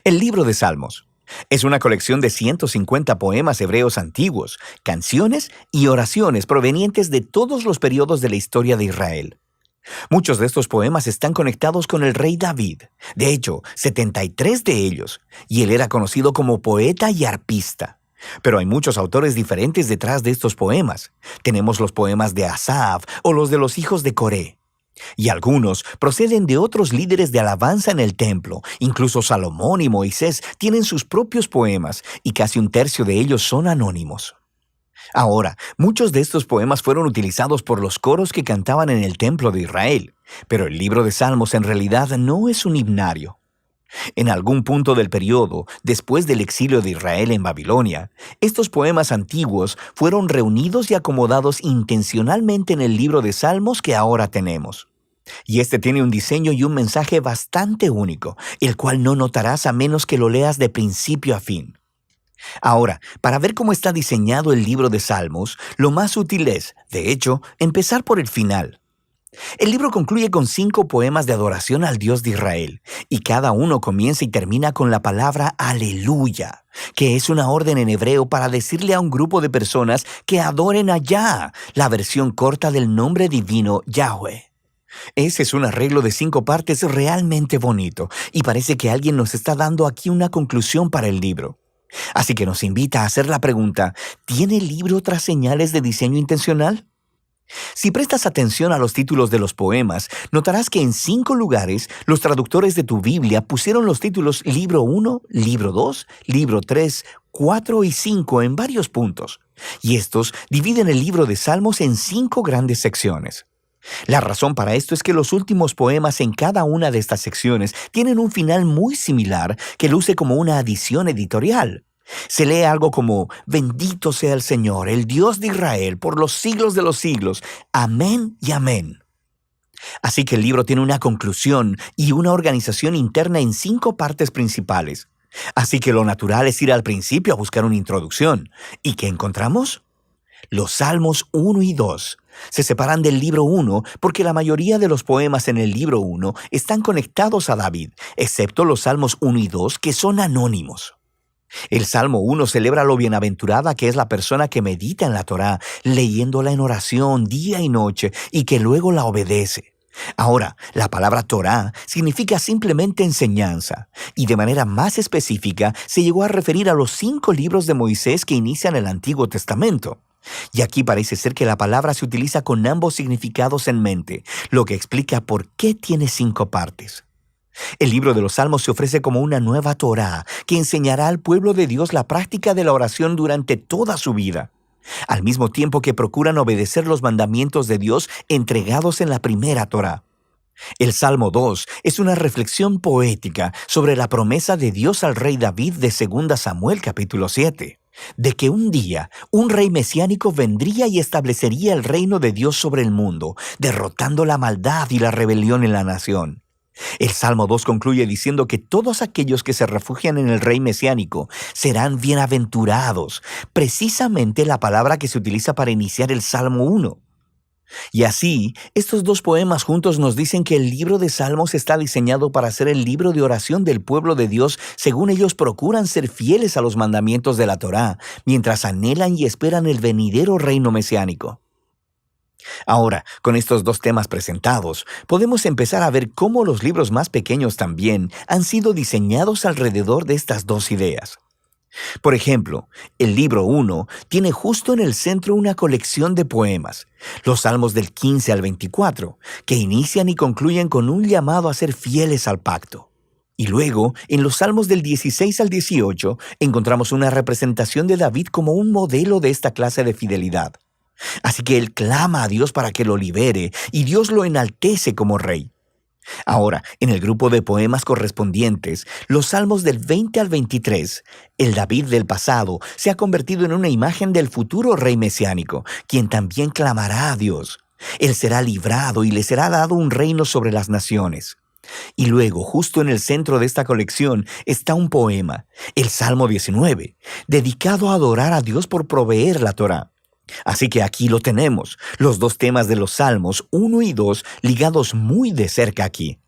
El libro de Salmos es una colección de 150 poemas hebreos antiguos, canciones y oraciones provenientes de todos los periodos de la historia de Israel. Muchos de estos poemas están conectados con el rey David, de hecho, 73 de ellos, y él era conocido como poeta y arpista. Pero hay muchos autores diferentes detrás de estos poemas. Tenemos los poemas de Asaf o los de los hijos de Coré. Y algunos proceden de otros líderes de alabanza en el templo. Incluso Salomón y Moisés tienen sus propios poemas, y casi un tercio de ellos son anónimos. Ahora, muchos de estos poemas fueron utilizados por los coros que cantaban en el templo de Israel, pero el libro de Salmos en realidad no es un himnario. En algún punto del periodo, después del exilio de Israel en Babilonia, estos poemas antiguos fueron reunidos y acomodados intencionalmente en el libro de Salmos que ahora tenemos. Y este tiene un diseño y un mensaje bastante único, el cual no notarás a menos que lo leas de principio a fin. Ahora, para ver cómo está diseñado el libro de Salmos, lo más útil es, de hecho, empezar por el final. El libro concluye con 5 poemas de adoración al Dios de Israel, y cada uno comienza y termina con la palabra aleluya, que es una orden en hebreo para decirle a un grupo de personas que adoren a Yah, la versión corta del nombre divino Yahweh. Ese es un arreglo de 5 partes realmente bonito, y parece que alguien nos está dando aquí una conclusión para el libro. Así que nos invita a hacer la pregunta, ¿tiene el libro otras señales de diseño intencional? Si prestas atención a los títulos de los poemas, notarás que en 5 lugares los traductores de tu Biblia pusieron los títulos Libro 1, Libro 2, Libro 3, 4 y 5 en varios puntos. Y estos dividen el libro de Salmos en 5 grandes secciones. La razón para esto es que los últimos poemas en cada una de estas secciones tienen un final muy similar que luce como una adición editorial. Se lee algo como, bendito sea el Señor, el Dios de Israel, por los siglos de los siglos. Amén y amén. Así que el libro tiene una conclusión y una organización interna en 5 partes principales. Así que lo natural es ir al principio a buscar una introducción. ¿Y qué encontramos? Los Salmos 1 y 2 se separan del libro 1 porque la mayoría de los poemas en el libro 1 están conectados a David, excepto los Salmos 1 y 2 que son anónimos. El Salmo 1 celebra lo bienaventurada que es la persona que medita en la Torá, leyéndola en oración día y noche y que luego la obedece. Ahora, la palabra Torá significa simplemente enseñanza, y de manera más específica se llegó a referir a los 5 libros de Moisés que inician el Antiguo Testamento. Y aquí parece ser que la palabra se utiliza con ambos significados en mente, lo que explica por qué tiene 5 partes. El libro de los Salmos se ofrece como una nueva Torá que enseñará al pueblo de Dios la práctica de la oración durante toda su vida, al mismo tiempo que procuran obedecer los mandamientos de Dios entregados en la primera Torá. El Salmo 2 es una reflexión poética sobre la promesa de Dios al rey David de 2 Samuel capítulo 7, de que un día un rey mesiánico vendría y establecería el reino de Dios sobre el mundo, derrotando la maldad y la rebelión en la nación. El Salmo 2 concluye diciendo que todos aquellos que se refugian en el rey mesiánico serán bienaventurados, precisamente la palabra que se utiliza para iniciar el Salmo 1. Y así, estos 2 poemas juntos nos dicen que el libro de Salmos está diseñado para ser el libro de oración del pueblo de Dios según ellos procuran ser fieles a los mandamientos de la Torá, mientras anhelan y esperan el venidero reino mesiánico. Ahora, con estos 2 temas presentados, podemos empezar a ver cómo los libros más pequeños también han sido diseñados alrededor de estas 2 ideas. Por ejemplo, el libro 1 tiene justo en el centro una colección de poemas, los Salmos del 15 al 24, que inician y concluyen con un llamado a ser fieles al pacto. Y luego, en los Salmos del 16 al 18, encontramos una representación de David como un modelo de esta clase de fidelidad. Así que él clama a Dios para que lo libere, y Dios lo enaltece como rey. Ahora, en el grupo de poemas correspondientes, los Salmos del 20 al 23, el David del pasado se ha convertido en una imagen del futuro rey mesiánico, quien también clamará a Dios. Él será librado y le será dado un reino sobre las naciones. Y luego, justo en el centro de esta colección, está un poema, el Salmo 19, dedicado a adorar a Dios por proveer la Torá. Así que aquí lo tenemos, los 2 temas de los Salmos 1 y 2 ligados muy de cerca aquí.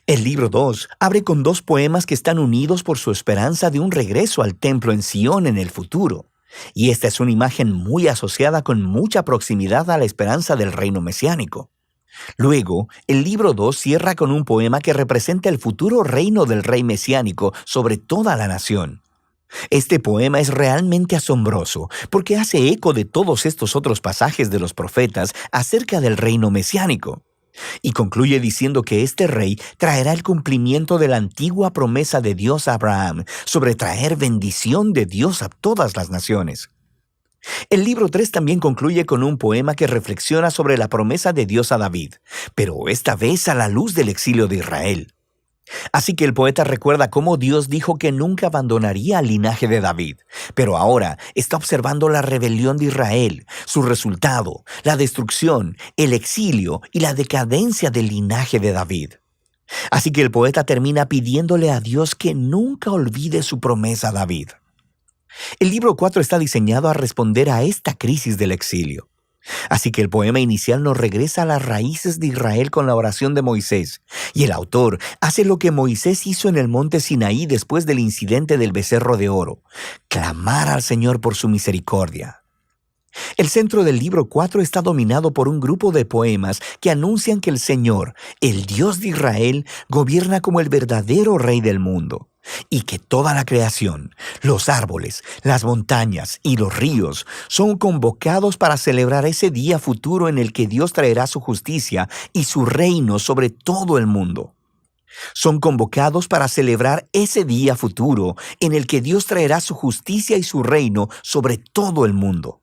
El libro 2 abre con dos poemas que están unidos por su esperanza de un regreso al templo en Sion en el futuro. Y esta es una imagen muy asociada con mucha proximidad a la esperanza del reino mesiánico. Luego, el libro 2 cierra con un poema que representa el futuro reino del rey mesiánico sobre toda la nación. Este poema es realmente asombroso porque hace eco de todos estos otros pasajes de los profetas acerca del reino mesiánico. Y concluye diciendo que este rey traerá el cumplimiento de la antigua promesa de Dios a Abraham sobre traer bendición de Dios a todas las naciones. El libro 3 también concluye con un poema que reflexiona sobre la promesa de Dios a David, pero esta vez a la luz del exilio de Israel. Así que el poeta recuerda cómo Dios dijo que nunca abandonaría al linaje de David, pero ahora está observando la rebelión de Israel, su resultado, la destrucción, el exilio y la decadencia del linaje de David. Así que el poeta termina pidiéndole a Dios que nunca olvide su promesa a David. El libro 4 está diseñado a responder a esta crisis del exilio. Así que el poema inicial nos regresa a las raíces de Israel con la oración de Moisés, y el autor hace lo que Moisés hizo en el monte Sinaí después del incidente del becerro de oro, clamar al Señor por su misericordia. El centro del libro 4 está dominado por un grupo de poemas que anuncian que el Señor, el Dios de Israel, gobierna como el verdadero Rey del mundo, y que toda la creación, los árboles, las montañas y los ríos son convocados para celebrar ese día futuro en el que Dios traerá su justicia y su reino sobre todo el mundo. Son convocados para celebrar ese día futuro en el que Dios traerá su justicia y su reino sobre todo el mundo.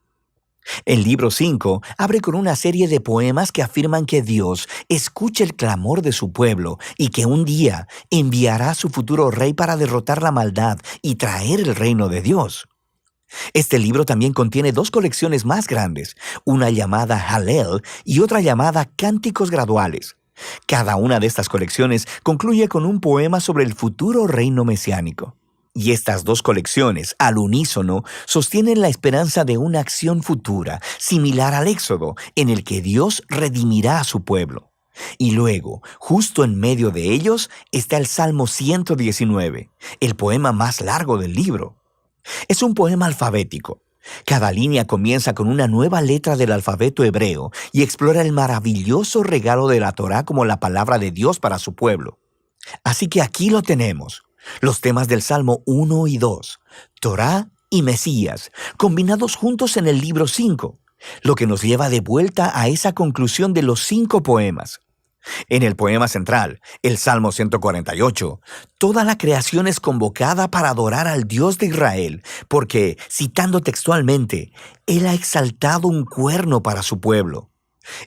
El libro 5 abre con una serie de poemas que afirman que Dios escucha el clamor de su pueblo y que un día enviará a su futuro rey para derrotar la maldad y traer el reino de Dios. Este libro también contiene dos colecciones más grandes, una llamada Hallel y otra llamada Cánticos Graduales. Cada una de estas colecciones concluye con un poema sobre el futuro reino mesiánico. Y estas dos colecciones, al unísono, sostienen la esperanza de una acción futura, similar al Éxodo, en el que Dios redimirá a su pueblo. Y luego, justo en medio de ellos, está el Salmo 119, el poema más largo del libro. Es un poema alfabético. Cada línea comienza con una nueva letra del alfabeto hebreo y explora el maravilloso regalo de la Torá como la palabra de Dios para su pueblo. Así que aquí lo tenemos. Los temas del Salmo 1 y 2, Torá y Mesías, combinados juntos en el libro 5, lo que nos lleva de vuelta a esa conclusión de los 5 poemas. En el poema central, el Salmo 148, toda la creación es convocada para adorar al Dios de Israel, porque, citando textualmente, Él ha exaltado un cuerno para su pueblo.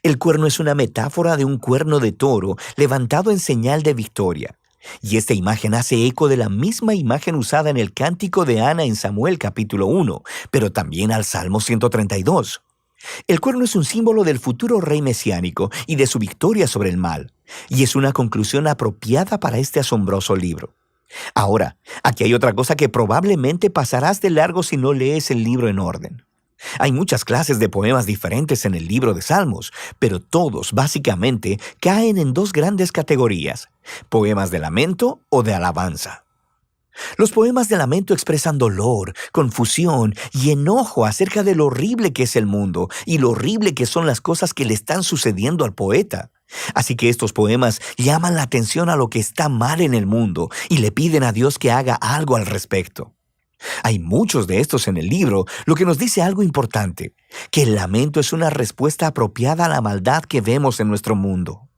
El cuerno es una metáfora de un cuerno de toro levantado en señal de victoria. Y esta imagen hace eco de la misma imagen usada en el cántico de Ana en Samuel capítulo 1, pero también al Salmo 132. El cuerno es un símbolo del futuro rey mesiánico y de su victoria sobre el mal, y es una conclusión apropiada para este asombroso libro. Ahora, aquí hay otra cosa que probablemente pasarás de largo si no lees el libro en orden. Hay muchas clases de poemas diferentes en el libro de Salmos, pero todos, básicamente, caen en dos grandes categorías: poemas de lamento o de alabanza. Los poemas de lamento expresan dolor, confusión y enojo acerca de lo horrible que es el mundo y lo horrible que son las cosas que le están sucediendo al poeta. Así que estos poemas llaman la atención a lo que está mal en el mundo y le piden a Dios que haga algo al respecto. Hay muchos de estos en el libro, lo que nos dice algo importante, que el lamento es una respuesta apropiada a la maldad que vemos en nuestro mundo.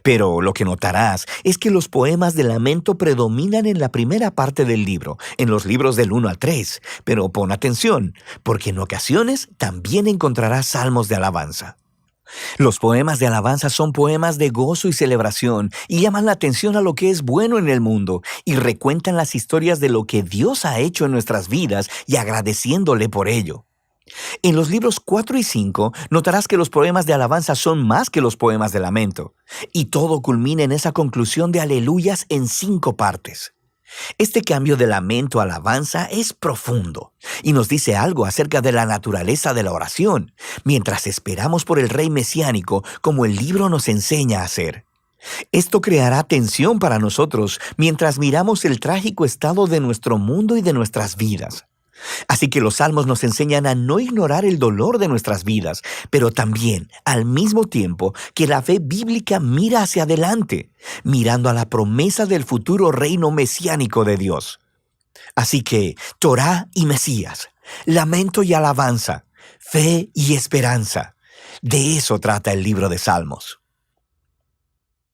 Pero lo que notarás es que los poemas de lamento predominan en la primera parte del libro, en los libros del 1 al 3, pero pon atención, porque en ocasiones también encontrarás salmos de alabanza. Los poemas de alabanza son poemas de gozo y celebración y llaman la atención a lo que es bueno en el mundo y recuentan las historias de lo que Dios ha hecho en nuestras vidas y agradeciéndole por ello. En los libros 4 y 5 notarás que los poemas de alabanza son más que los poemas de lamento, y todo culmina en esa conclusión de aleluyas en 5 partes. Este cambio de lamento a alabanza es profundo y nos dice algo acerca de la naturaleza de la oración, mientras esperamos por el rey mesiánico como el libro nos enseña a hacer. Esto creará tensión para nosotros mientras miramos el trágico estado de nuestro mundo y de nuestras vidas. Así que los salmos nos enseñan a no ignorar el dolor de nuestras vidas, pero también, al mismo tiempo, que la fe bíblica mira hacia adelante, mirando a la promesa del futuro reino mesiánico de Dios. Así que, Torá y Mesías, lamento y alabanza, fe y esperanza. De eso trata el libro de Salmos.